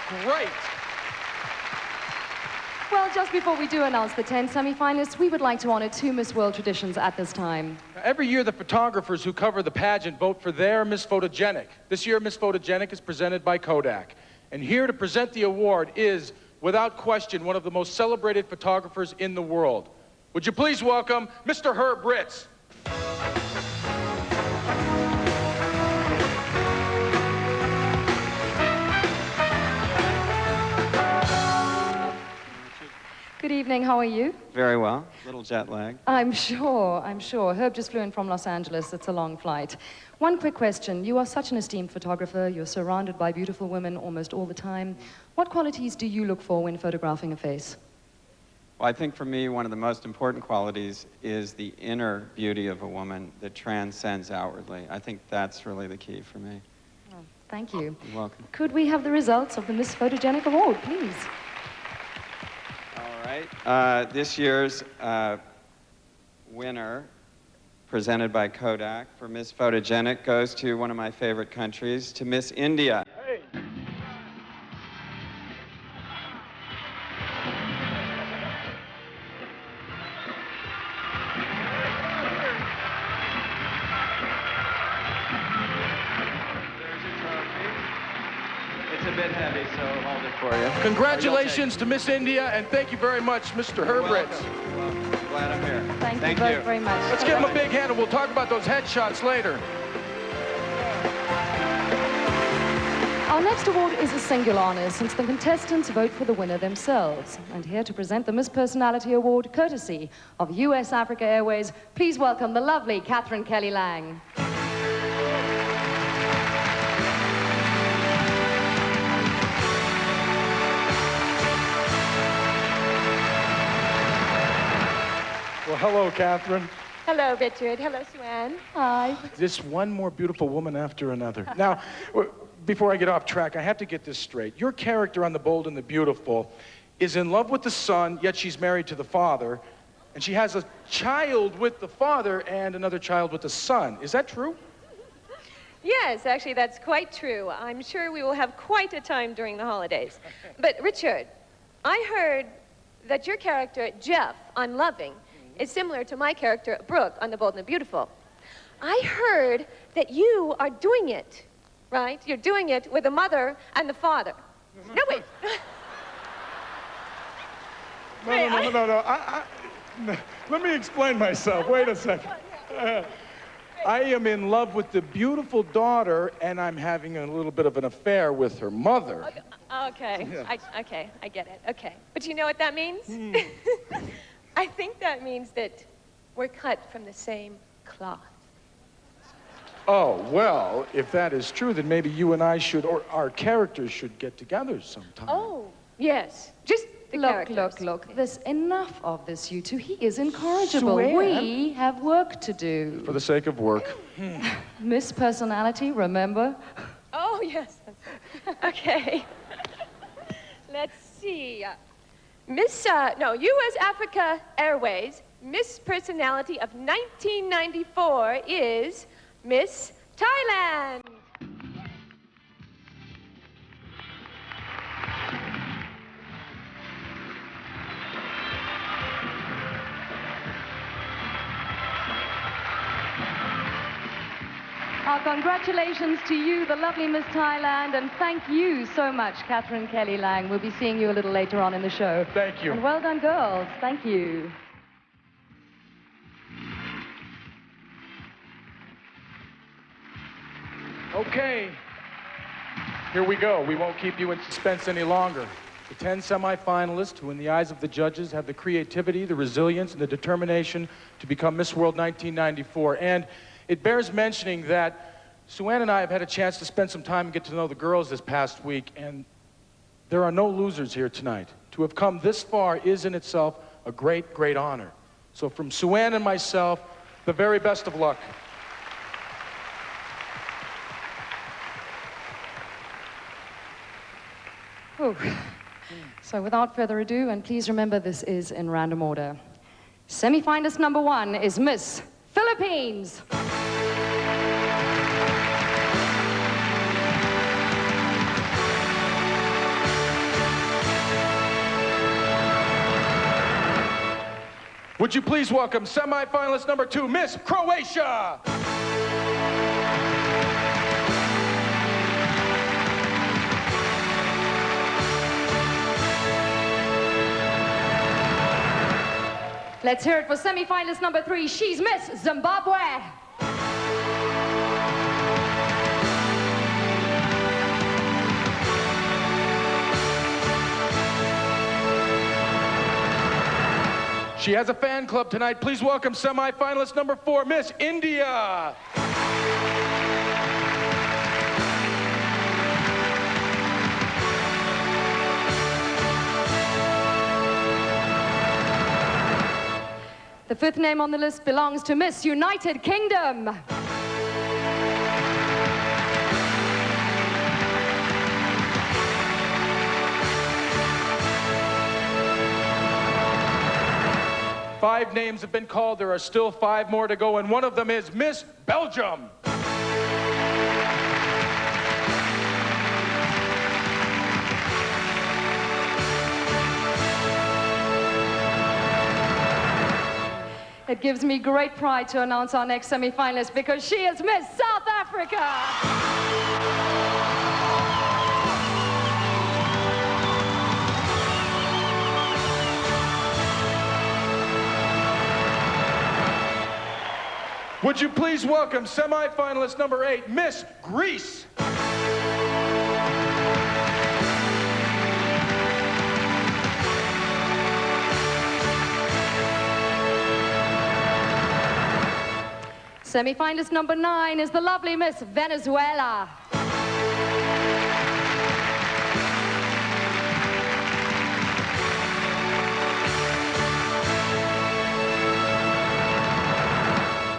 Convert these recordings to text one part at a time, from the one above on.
Great. Well, just before we do announce the 10 semi-finalists, we would like to honor 2 Miss World traditions at this time. Every year, the photographers who cover the pageant vote for their Miss Photogenic. This year, Miss Photogenic is presented by Kodak. And here to present the award is, without question, one of the most celebrated photographers in the world. Would you please welcome Mr. Herb Ritz. Good evening, how are you? Very well. A little jet lag. I'm sure. Herb just flew in from Los Angeles. It's a long flight. One quick question. You are such an esteemed photographer. You're surrounded by beautiful women almost all the time. What qualities do you look for when photographing a face? Well, I think for me, one of the most important qualities is the inner beauty of a woman that transcends outwardly. I think that's really the key for me. Oh, thank you. You're welcome. Could we have the results of the Miss Photogenic Award, please? All right. This year's winner, presented by Kodak for Miss Photogenic, goes to one of my favorite countries, to Miss India. Hey. It's a bit heavy, so I'll hold it for you. Congratulations to Miss India, and thank you very much, Mr. Herb Ritz. I'm glad I'm here. Thank you both very much. Let's give him a big hand, and we'll talk about those headshots later. Our next award is a singular honor, since the contestants vote for the winner themselves. And here to present the Miss Personality Award, courtesy of US Africa Airways, please welcome the lovely Catherine Kelly-Lang. Well, hello, Catherine. Hello, Richard. Hello, Sue-Ann. Hi. Just one more beautiful woman after another. Now, before I get off track, I have to get this straight. Your character on The Bold and the Beautiful is in love with the son, yet she's married to the father, and she has a child with the father and another child with the son. Is that true? Yes, actually, that's quite true. I'm sure we will have quite a time during the holidays. But, Richard, I heard that your character, Jeff, on Loving, is similar to my character, Brooke, on The Bold and the Beautiful. I heard that you are doing it, right? You're doing it with the mother and the father. No, wait. No. Let me explain myself. Wait a second. I am in love with the beautiful daughter, and I'm having a little bit of an affair with her mother. Okay, Yeah. okay, I get it, okay. But you know what that means? I think that means that we're cut from the same cloth. Oh, well, if that is true, then maybe you and I should, or our characters should get together sometime. Oh, yes, just the characters. Look. There's enough of this, you two. He is incorrigible. Sue-Ann. We have work to do. For the sake of work. Miss Personality, remember? Oh, yes. Okay. Let's see. US Africa Airways Miss Personality of 1994 is Miss Thailand. Our congratulations to you, the lovely Miss Thailand, and thank you so much, Catherine Kelly-Lang. We'll be seeing you a little later on in the show. Thank you. And well done, girls. Thank you. Okay. Here we go. We won't keep you in suspense any longer. The 10 semifinalists who, in the eyes of the judges, have the creativity, the resilience, and the determination to become Miss World 1994. And it bears mentioning that Sue-Ann and I have had a chance to spend some time and get to know the girls this past week, and there are no losers here tonight. To have come this far is in itself a great, great honor. So from Sue-Ann and myself, the very best of luck. Ooh. So without further ado, and please remember this is in random order. Semi-finalist number 1 is Miss Philippines. Would you please welcome semi-finalist number 2, Miss Croatia. Let's hear it for semi-finalist number 3. She's Miss Zimbabwe. She has a fan club tonight. Please welcome semi-finalist number 4, Miss India. The 5th name on the list belongs to Miss United Kingdom. Five names have been called. There are still 5 more to go, and one of them is Miss Belgium. It gives me great pride to announce our next semi-finalist because she is Miss South Africa. Would you please welcome semi-finalist number 8, Miss Greece. Semi-finalist number 9 is the lovely Miss Venezuela.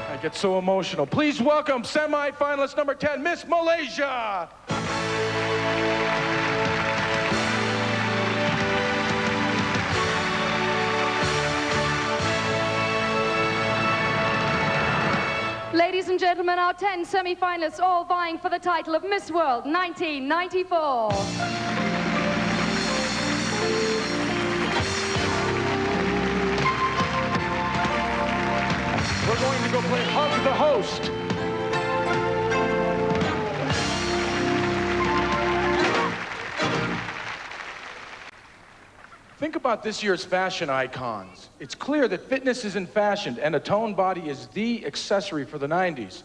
I get so emotional. Please welcome semi-finalist number 10, Miss Malaysia. Ladies and gentlemen, our 10 semi-finalists all vying for the title of Miss World 1994. We're going to go play Hug the Host. Think about this year's fashion icons. It's clear that fitness is in fashion and a toned body is the accessory for the 90s.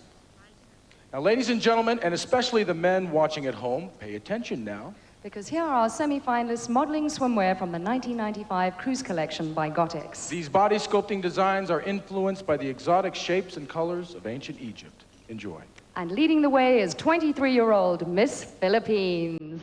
Now, ladies and gentlemen, and especially the men watching at home, pay attention now. Because here are our semi-finalists modeling swimwear from the 1995 cruise collection by Gotex. These body sculpting designs are influenced by the exotic shapes and colors of ancient Egypt. Enjoy. And leading the way is 23-year-old Miss Philippines.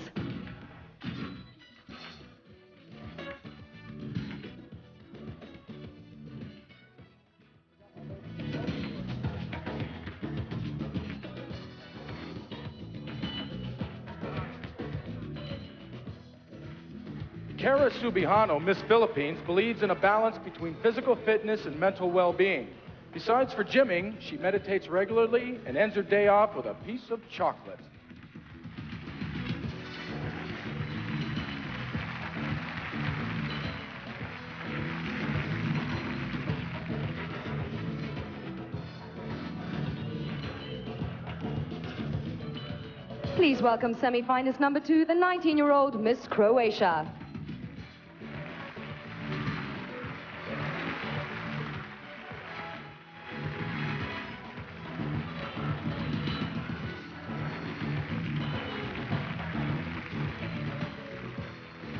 Cara Subihano, Miss Philippines, believes in a balance between physical fitness and mental well-being. Besides for gymming, she meditates regularly and ends her day off with a piece of chocolate. Please welcome semi-finalist number 2, the 19-year-old Miss Croatia.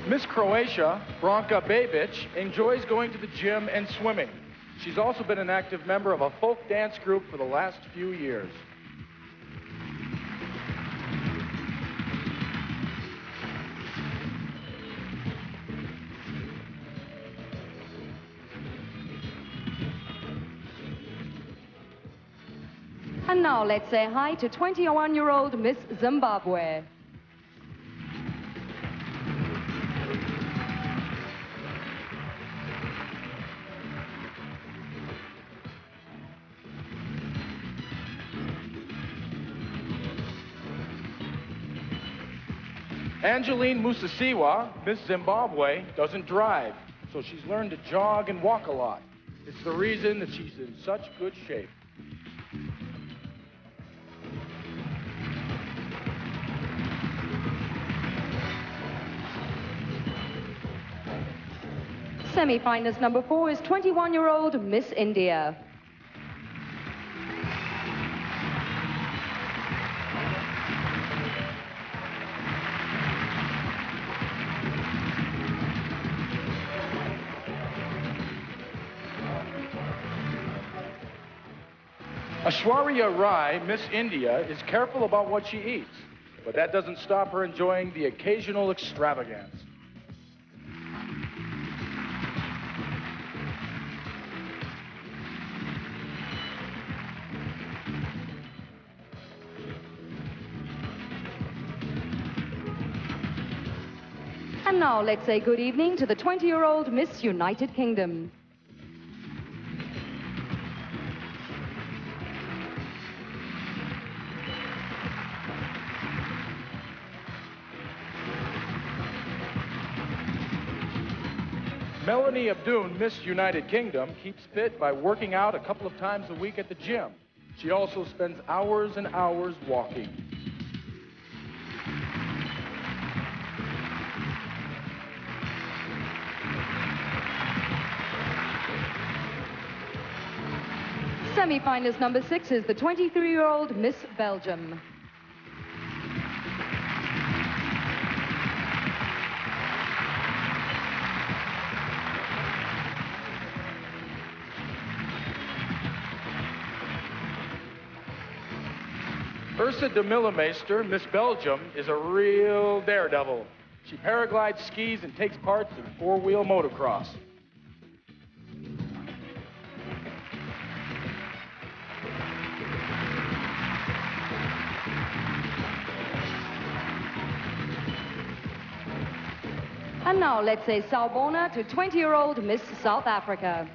Miss Croatia, Branka Bebic, enjoys going to the gym and swimming. She's also been an active member of a folk dance group for the last few years. And now let's say hi to 21-year-old Miss Zimbabwe. Angeline Musasiwa, Miss Zimbabwe, doesn't drive, so she's learned to jog and walk a lot. It's the reason that she's in such good shape. Semi-finalist number 4 is 21-year-old Miss India. Aishwarya Rai, Miss India, is careful about what she eats, but that doesn't stop her enjoying the occasional extravagance. And now let's say good evening to the 20-year-old Miss United Kingdom. Melanie Abdoon, Miss United Kingdom, keeps fit by working out a couple of times a week at the gym. She also spends hours and hours walking. Semi-finalist number 6 is the 23-year-old Miss Belgium. Ursa de Millemeister, Miss Belgium, is a real daredevil. She paraglides, skis, and takes part in four-wheel motocross. And now let's say Sawubona to 20-year-old Miss South Africa.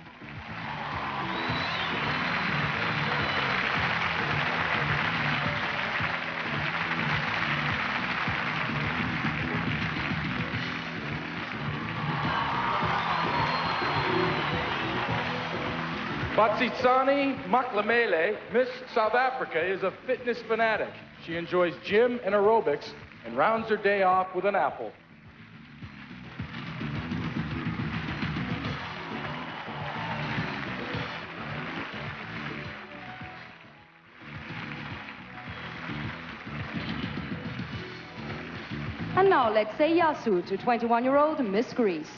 Batsitsani Maklamele, Miss South Africa, is a fitness fanatic. She enjoys gym and aerobics and rounds her day off with an apple. And now let's say Yasu to 21-year-old Miss Greece.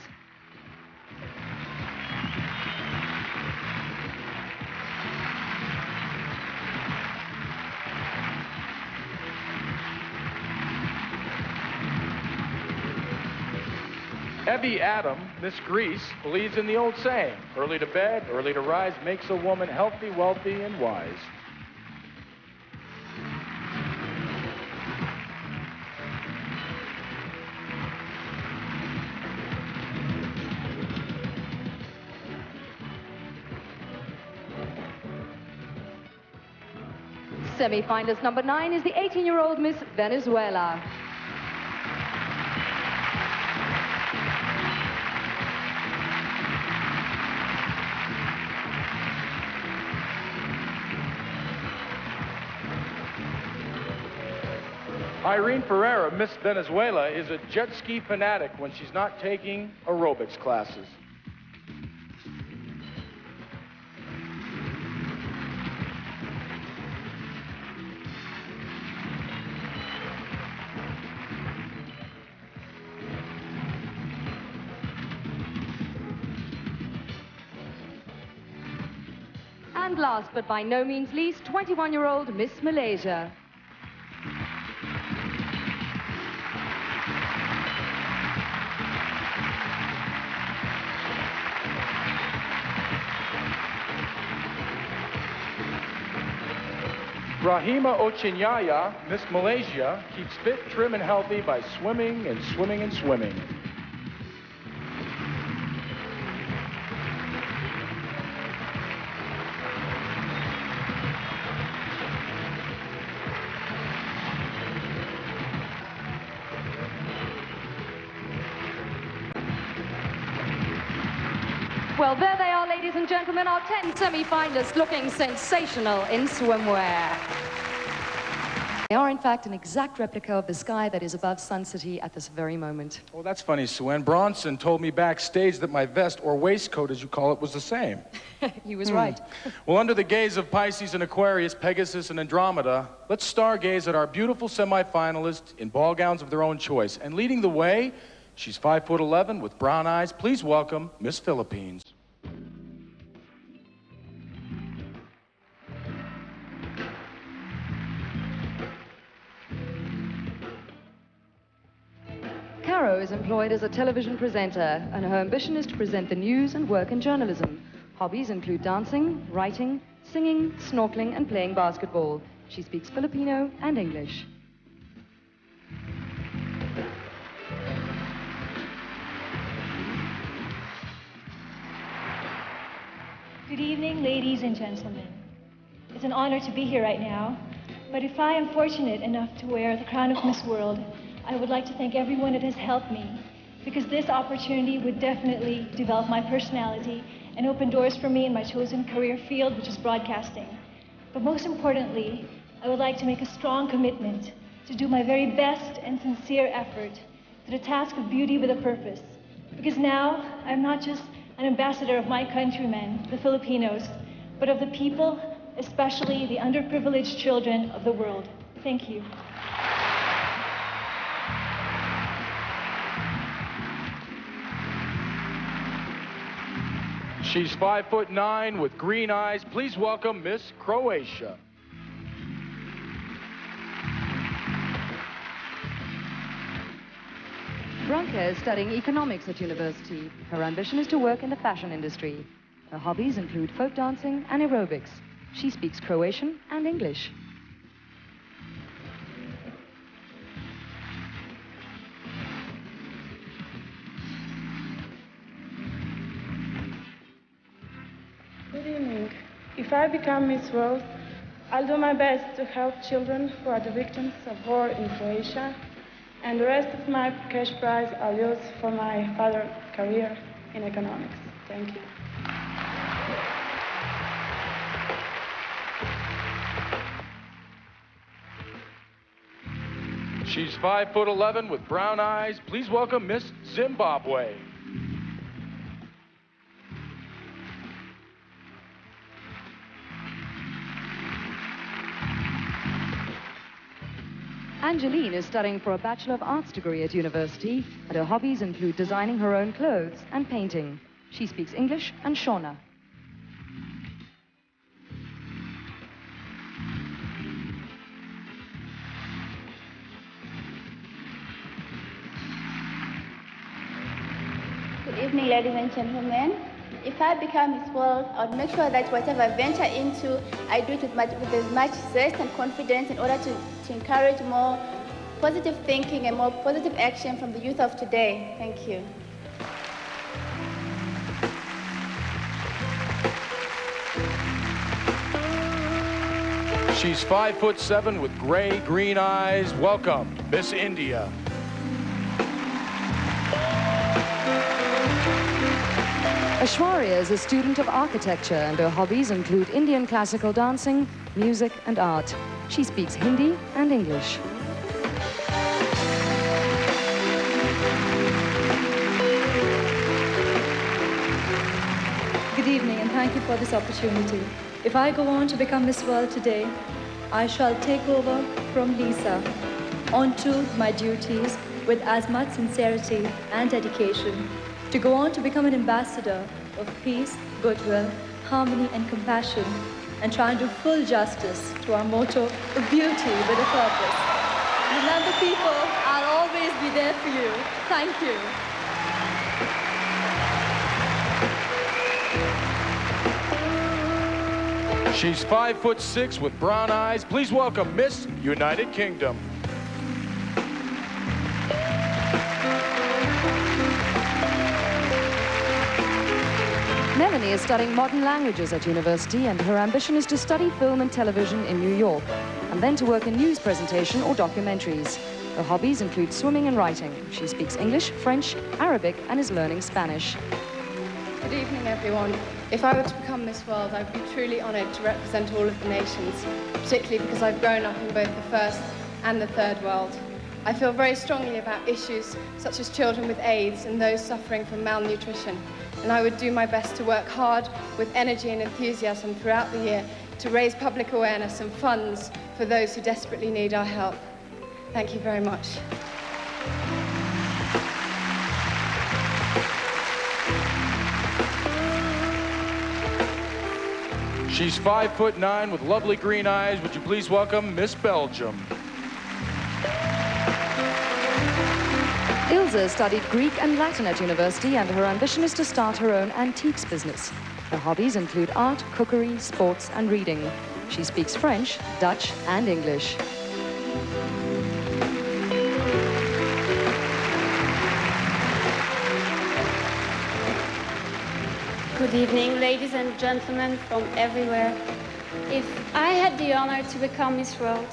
Evie Adam, Miss Greece, believes in the old saying, early to bed, early to rise makes a woman healthy, wealthy, and wise. Semi-finalist number 9 is the 18-year-old Miss Venezuela. Irene Ferreira, Miss Venezuela, is a jet ski fanatic when she's not taking aerobics classes. And last but by no means least, 21-year-old Miss Malaysia. Rahima Ochinyaya, Miss Malaysia, keeps fit, trim, and healthy by swimming and swimming and swimming. Well, there they are, ladies ladies and gentlemen, our 10 semi-finalists looking sensational in swimwear. They are, in fact, an exact replica of the sky that is above Sun City at this very moment. Oh, that's funny, Suen. Bronson told me backstage that my vest, or waistcoat as you call it, was the same. He was right. Well, under the gaze of Pisces and Aquarius, Pegasus and Andromeda, let's stargaze at our beautiful semi-finalists in ball gowns of their own choice. And leading the way, she's 5'11" with brown eyes. Please welcome Miss Philippines. Caro is employed as a television presenter, and her ambition is to present the news and work in journalism. Hobbies include dancing, writing, singing, snorkeling, and playing basketball. She speaks Filipino and English. Good evening, ladies and gentlemen. It's an honor to be here right now, but if I am fortunate enough to wear the crown of Miss World, I would like to thank everyone that has helped me, because this opportunity would definitely develop my personality and open doors for me in my chosen career field, which is broadcasting. But most importantly, I would like to make a strong commitment to do my very best and sincere effort to the task of beauty with a purpose, because now I'm not just an ambassador of my countrymen, the Filipinos, but of the people, especially the underprivileged children of the world. Thank you. She's 5'9" with green eyes. Please welcome Miss Croatia. Branka is studying economics at university. Her ambition is to work in the fashion industry. Her hobbies include folk dancing and aerobics. She speaks Croatian and English. Good evening. If I become Miss World, I'll do my best to help children who are the victims of war in Croatia, and the rest of my cash prize I'll use for my further career in economics. Thank you. She's 5'11" with brown eyes. Please welcome Miss Zimbabwe. Angeline is studying for a Bachelor of Arts degree at university, and her hobbies include designing her own clothes and painting. She speaks English and Shona. Good evening, ladies and gentlemen. If I become Miss World, I would make sure that whatever I venture into, I do it with as much zest and confidence in order to encourage more positive thinking and more positive action from the youth of today. Thank you. She's 5'7" with gray-green eyes. Welcome, Miss India. Aishwarya is a student of architecture, and her hobbies include Indian classical dancing, music, and art. She speaks Hindi and English. Good evening, and thank you for this opportunity. If I go on to become Miss World today, I shall take over from Lisa onto my duties with as much sincerity and dedication to go on to become an ambassador of peace, goodwill, harmony, and compassion, and try and do full justice to our motto of beauty with a purpose. Remember, people, I'll always be there for you. Thank you. She's 5'6" with brown eyes. Please welcome Miss United Kingdom. Melanie is studying modern languages at university, and her ambition is to study film and television in New York, and then to work in news presentation or documentaries. Her hobbies include swimming and writing. She speaks English, French, Arabic, and is learning Spanish. Good evening, everyone. If I were to become Miss World, I'd be truly honoured to represent all of the nations, particularly because I've grown up in both the first and the third world. I feel very strongly about issues such as children with AIDS and those suffering from malnutrition, and I would do my best to work hard with energy and enthusiasm throughout the year to raise public awareness and funds for those who desperately need our help. Thank you very much. She's 5'9" with lovely green eyes. Would you please welcome Miss Belgium? Ilse studied Greek and Latin at university, and her ambition is to start her own antiques business. Her hobbies include art, cookery, sports, and reading. She speaks French, Dutch, and English. Good evening, ladies and gentlemen from everywhere. If I had the honor to become Miss World,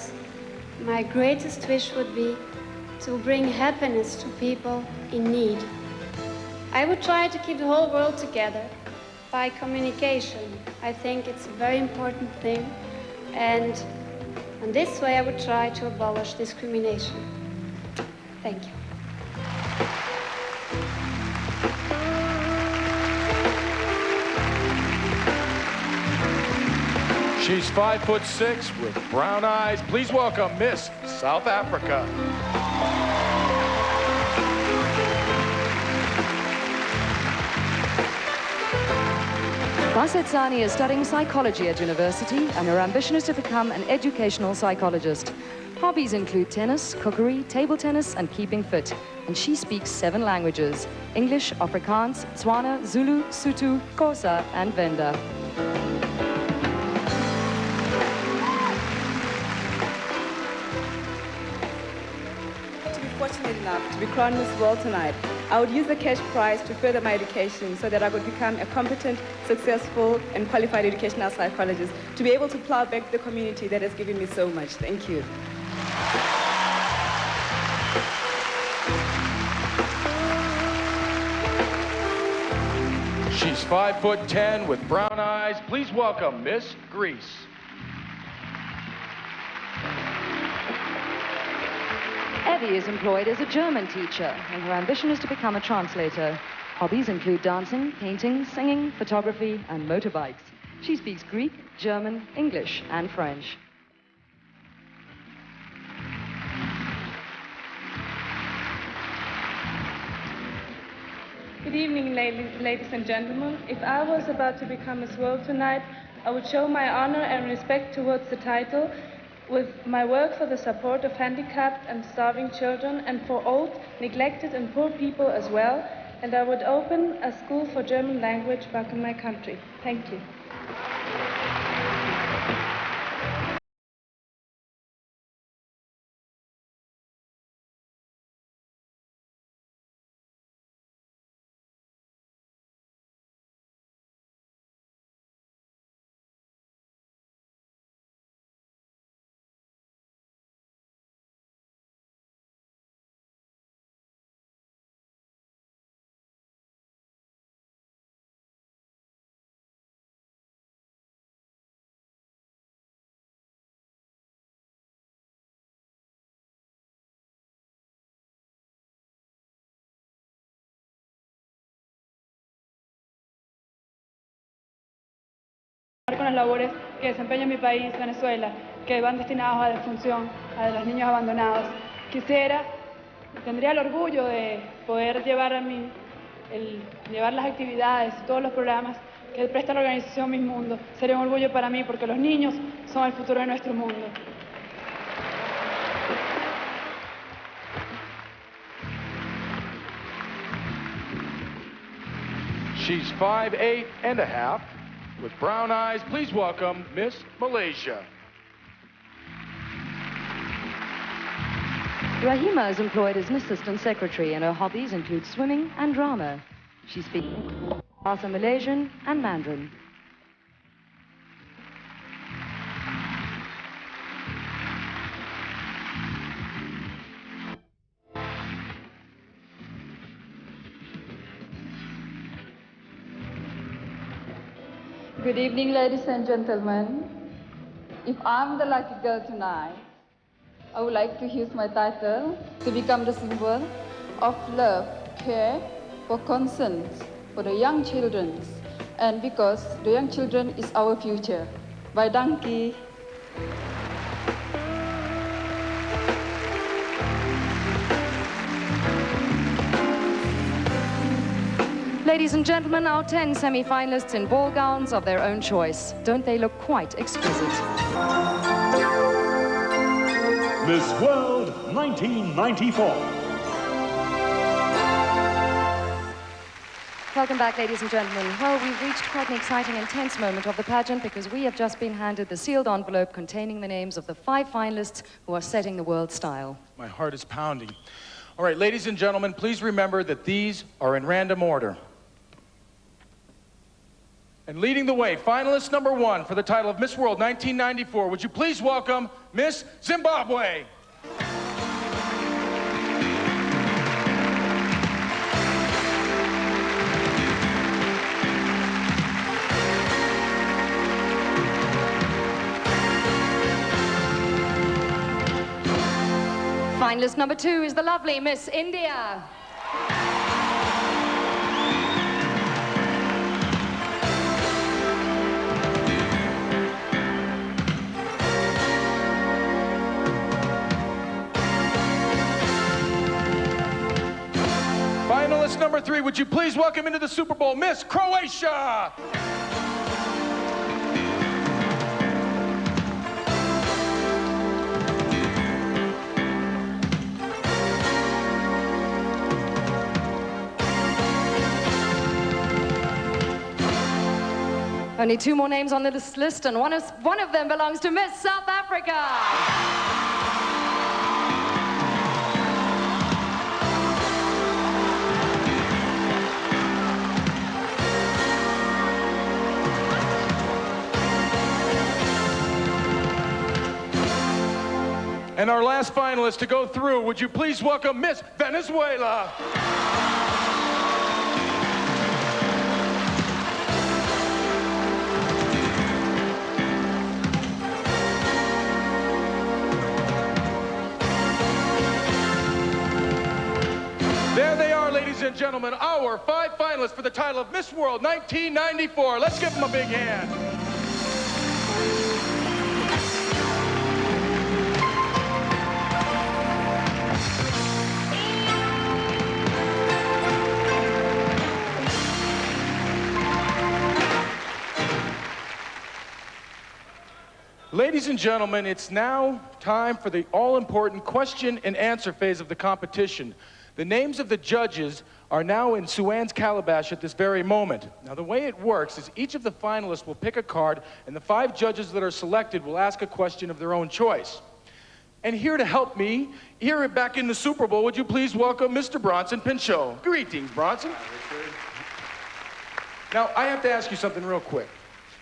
my greatest wish would be to bring happiness to people in need. I would try to keep the whole world together by communication. I think it's a very important thing, and in this way I would try to abolish discrimination. Thank you. She's 5'6" with brown eyes. Please welcome Miss South Africa. Basetsani is studying psychology at university, and her ambition is to become an educational psychologist. Hobbies include tennis, cookery, table tennis, and keeping fit. And she speaks 7 languages: English, Afrikaans, Tswana, Zulu, Sotho, Xhosa, and Venda. Fortunate enough to be crowned Miss World tonight, I would use the cash prize to further my education so that I could become a competent, successful, and qualified educational psychologist to be able to plow back to the community that has given me so much. Thank you. She's 5'10" with brown eyes. Please welcome Miss Greece. Evie is employed as a German teacher, and her ambition is to become a translator. Hobbies include dancing, painting, singing, photography, and motorbikes. She speaks Greek, German, English, and French. Good evening, ladies and gentlemen. If I was about to become Miss World tonight, I would show my honor and respect towards the title with my work for the support of handicapped and starving children and for old, neglected and poor people as well, and I would open a school for German language back in my country. Thank you. Con las labores que desempeña mi país, Venezuela, que van destinados a la defunción, a los niños abandonados. Tendría el orgullo de poder llevar llevar las actividades, todos los programas que presta la organización Mis Mundo. Sería un orgullo para mí porque los niños son el futuro de nuestro mundo. She's 5'8½" with brown eyes. Please welcome Miss Malaysia. Rahima is employed as an assistant secretary, and her hobbies include swimming and drama. She speaks Bahasa Malaysian and Mandarin. Good evening, ladies and gentlemen. If I'm the lucky girl tonight, I would like to use my title to become the symbol of love, care, for concerns, for the young children, and because the young children is our future. Bye, donkey. Ladies and gentlemen, our 10 semi-finalists in ball gowns of their own choice. Don't they look quite exquisite? Miss World 1994. Welcome back, ladies and gentlemen. Well, we've reached quite an exciting and tense moment of the pageant because we have just been handed the sealed envelope containing the names of the 5 finalists who are setting the world style. My heart is pounding. All right, ladies and gentlemen, please remember that these are in random order. And leading the way, finalist number 1 for the title of Miss World 1994, would you please welcome Miss Zimbabwe? Finalist number 2 is the lovely Miss India. Finalist number 3, would you please welcome into the Super Bowl, Miss Croatia? Only 2 more names on this list, and one of them belongs to Miss South Africa. And our last finalist to go through, would you please welcome Miss Venezuela? There they are, ladies and gentlemen, our 5 finalists for the title of Miss World 1994. Let's give them a big hand. Ladies and gentlemen, it's now time for the all-important question and answer phase of the competition. The names of the judges are now in Sue-Ann's calabash at this very moment. Now, the way it works is each of the finalists will pick a card, and the 5 judges that are selected will ask a question of their own choice. And here to help me, here back in the Super Bowl, would you please welcome Mr. Bronson Pinchot. Greetings, Bronson. Now, I have to ask you something real quick.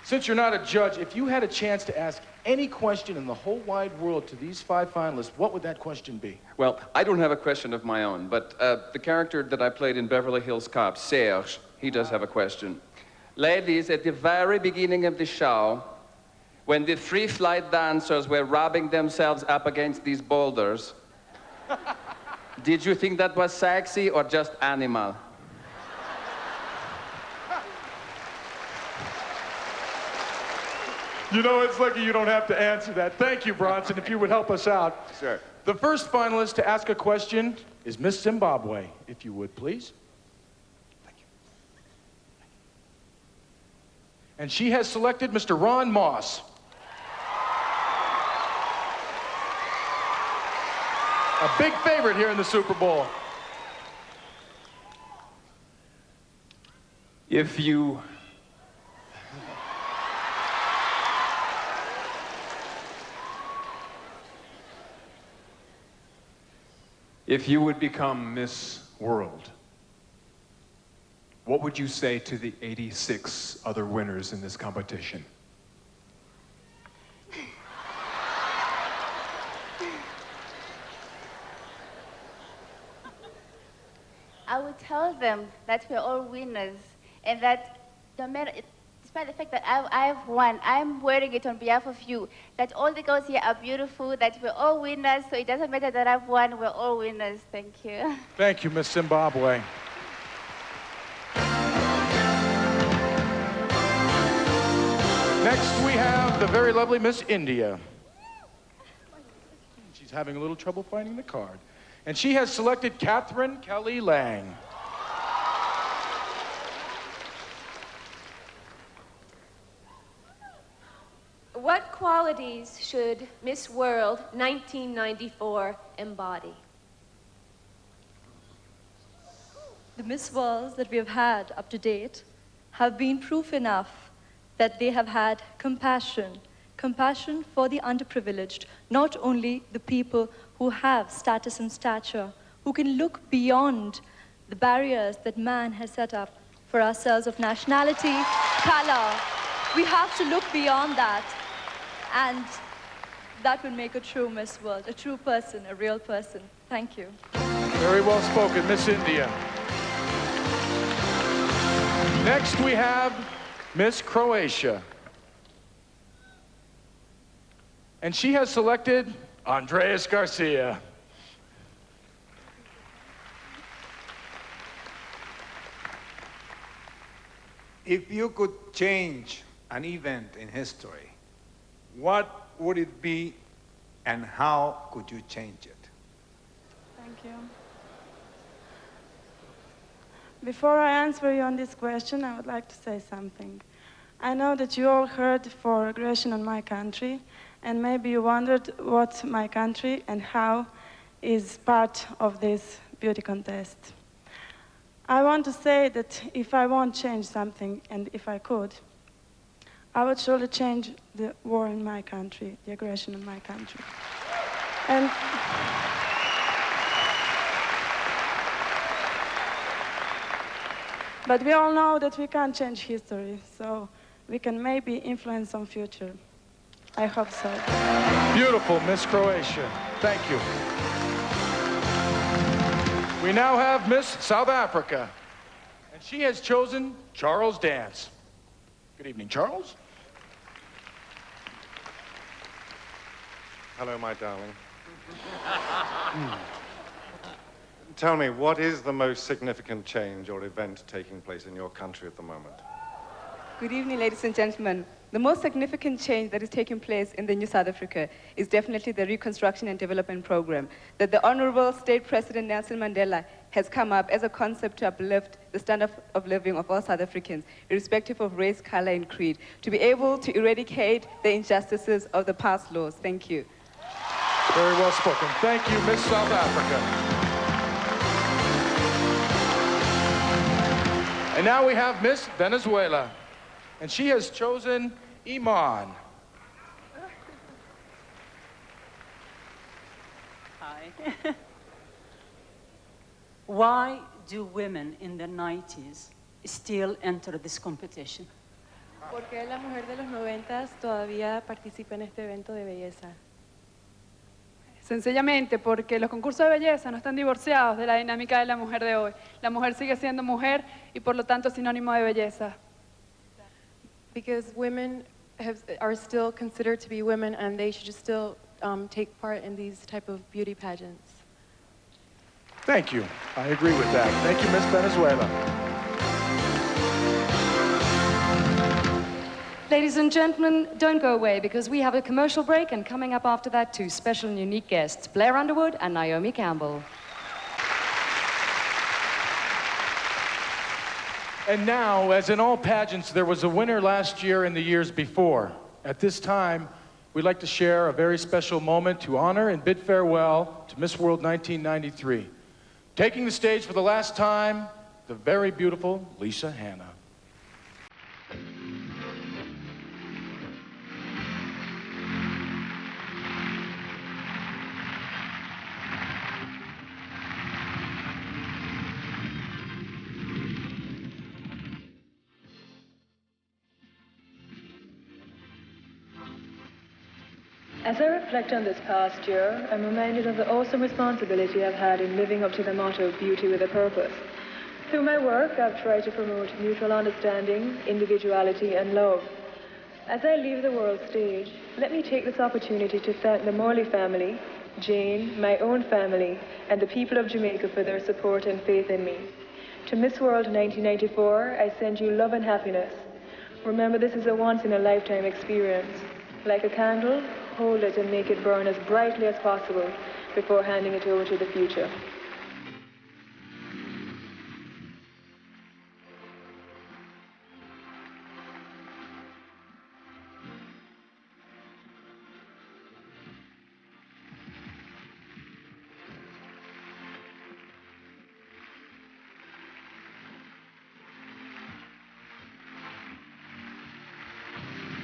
Since you're not a judge, if you had a chance to ask any question in the whole wide world to these 5 finalists, what would that question be? Well, I don't have a question of my own, but the character that I played in Beverly Hills Cop, Serge, he does have a question. Ladies, at the very beginning of the show, when the free flight dancers were rubbing themselves up against these boulders, did you think that was sexy or just animal? You know, it's lucky you don't have to answer that. Thank you, Bronson, if you would help us out. Sure. The first finalist to ask a question is Miss Zimbabwe, if you would, please. Thank you. And she has selected Mr. Ron Moss. A big favorite here in the Super Bowl. If you would become Miss World, what would you say to the 86 other winners in this competition? I would tell them that we're all winners and that no matter, despite the fact that I've won, I'm wearing it on behalf of you, that all the girls here are beautiful, that we're all winners, so it doesn't matter that I've won, we're all winners. Thank you. Thank you, Miss Zimbabwe. Next, we have the very lovely Miss India. She's having a little trouble finding the card. And she has selected Catherine Kelly Lang. What qualities should Miss World 1994 embody? The Miss Worlds that we have had up to date have been proof enough that they have had compassion for the underprivileged, not only the people who have status and stature, who can look beyond the barriers that man has set up for ourselves of nationality, color. We have to look beyond that, and that will make a true Miss World, a true person, a real person. Thank you. Very well spoken, Miss India. Next, we have Miss Croatia. And she has selected Andreas Garcia. If you could change an event in history, what would it be and how could you change it? Thank you. Before I answer you on this question, I would like to say something. I know that you all heard for aggression on my country, and maybe you wondered what my country and how is part of this beauty contest. I want to say that if I won't change something, and if I could, I would surely change the war in my country, the aggression in my country. And but we all know that we can't change history, so we can maybe influence some future. I hope so. Beautiful, Miss Croatia. Thank you. We now have Miss South Africa, and she has chosen Charles Dance. Good evening, Charles. Hello, my darling. Tell me, what is the most significant change or event taking place in your country at the moment? Good evening, ladies and gentlemen. The most significant change that is taking place in the new South Africa is definitely the Reconstruction and Development Program that the Honorable State President Nelson Mandela has come up as a concept to uplift the standard of living of all South Africans, irrespective of race, color, and creed, to be able to eradicate the injustices of the past laws. Thank you. Very well spoken. Thank you, Miss South Africa. And now we have Miss Venezuela, and she has chosen Iman. Hi. Why do women in the 90s still enter this competition? ¿Por qué la mujer de los 90s todavía participa en este evento de belleza? Sencillamente porque los concursos de belleza no están divorciados de la dinámica de la mujer de hoy. La mujer sigue siendo mujer y por lo tanto sinónimo de belleza. Because women are still considered to be women and they should still take part in these type of beauty pageants. Thank you. I agree with that. Thank you, Miss Venezuela. Ladies and gentlemen, don't go away because we have a commercial break, and coming up after that, two special and unique guests, Blair Underwood and Naomi Campbell. And now, as in all pageants, there was a winner last year and the years before. At this time, we'd like to share a very special moment to honor and bid farewell to Miss World 1993. Taking the stage for the last time, the very beautiful Lisa Hanna. As I reflect on this past year, I'm reminded of the awesome responsibility I've had in living up to the motto, beauty with a purpose. Through my work, I've tried to promote mutual understanding, individuality, and love. As I leave the world stage, let me take this opportunity to thank the Morley family, Jane, my own family, and the people of Jamaica for their support and faith in me. To Miss World 1994, I send you love and happiness. Remember, this is a once-in-a-lifetime experience. Like a candle, hold it and make it burn as brightly as possible before handing it over to the future.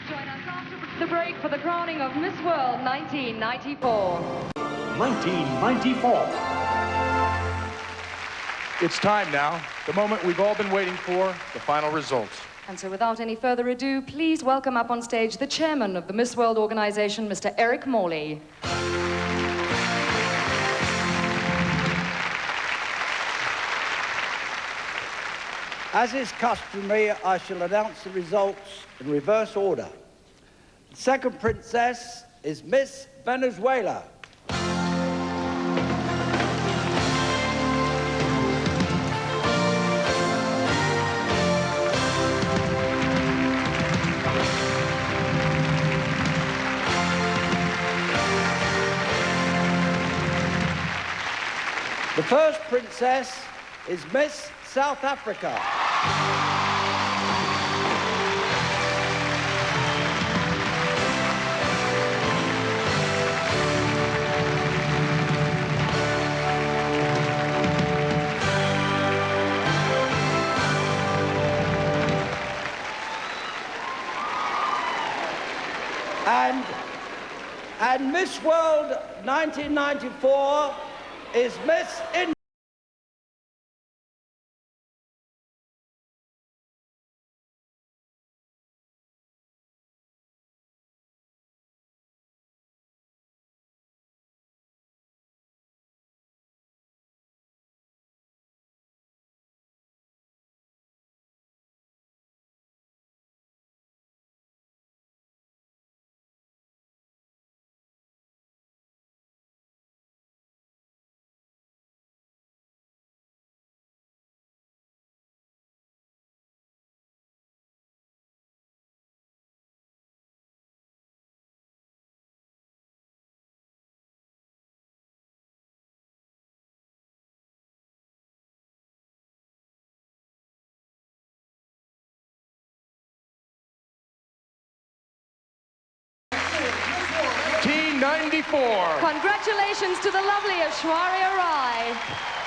Join us after the break for the crowning of Miss World 1994. 1994. It's time now, the moment we've all been waiting for, the final results. And so without any further ado, please welcome up on stage the chairman of the Miss World organization, Mr. Eric Morley. As is customary, I shall announce the results in reverse order. The second princess is Miss Venezuela. The first princess is Miss South Africa. And Miss World 1994 is Miss India. Team 94. Congratulations to the lovely Aishwarya Rai.